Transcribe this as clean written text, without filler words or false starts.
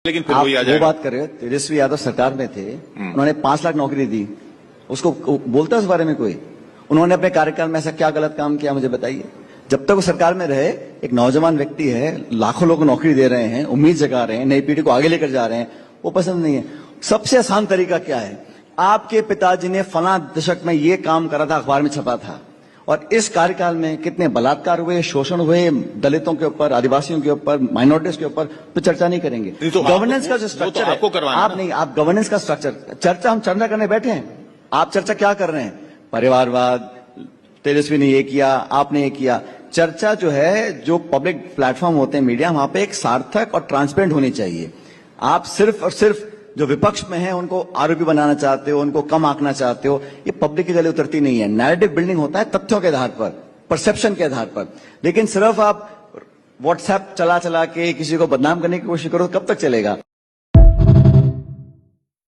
लेकिन फिर आप वही आ वो जाएगा। बात कर रहे हो, तेजस्वी यादव सरकार में थे, उन्होंने 5 लाख नौकरी दी, उसको बोलता है उस बारे में कोई? उन्होंने अपने कार्यकाल में ऐसा क्या गलत काम किया, मुझे बताइए। जब तक वो सरकार में रहे, एक नौजवान व्यक्ति है, लाखों लोगों को नौकरी दे रहे हैं, उम्मीद जगा रहे हैं, नई पीढ़ी को आगे लेकर जा रहे हैं, वो पसंद नहीं है। सबसे आसान तरीका क्या है? आपके पिताजी ने फला दशक में ये काम करा था, अखबार में छपा था, और इस कार्यकाल में कितने बलात्कार हुए, शोषण हुए दलितों के ऊपर, आदिवासियों के ऊपर, माइनॉरिटीज के ऊपर, तो चर्चा नहीं करेंगे। नहीं तो गवर्नेंस का जो वो स्ट्रक्चर तो आपको है, करवाना आप ना। नहीं, आप गवर्नेंस का स्ट्रक्चर, चर्चा हम चर्चा करने बैठे हैं। आप चर्चा क्या कर रहे हैं? परिवारवाद, तेजस्वी ने ये किया, आपने ये किया। चर्चा जो है, जो पब्लिक प्लेटफॉर्म होते हैं मीडिया, वहां पे एक सार्थक और ट्रांसपेरेंट होनी चाहिए। आप सिर्फ और सिर्फ जो विपक्ष में है उनको आरोपी बनाना चाहते हो, उनको कम आंकना चाहते हो, ये पब्लिक के गले उतरती नहीं है। नैरेटिव बिल्डिंग होता है तथ्यों के आधार पर, परसेप्शन के आधार पर। लेकिन सिर्फ आप व्हाट्सएप चला चला के किसी को बदनाम करने की कोशिश करो, कब तक चलेगा?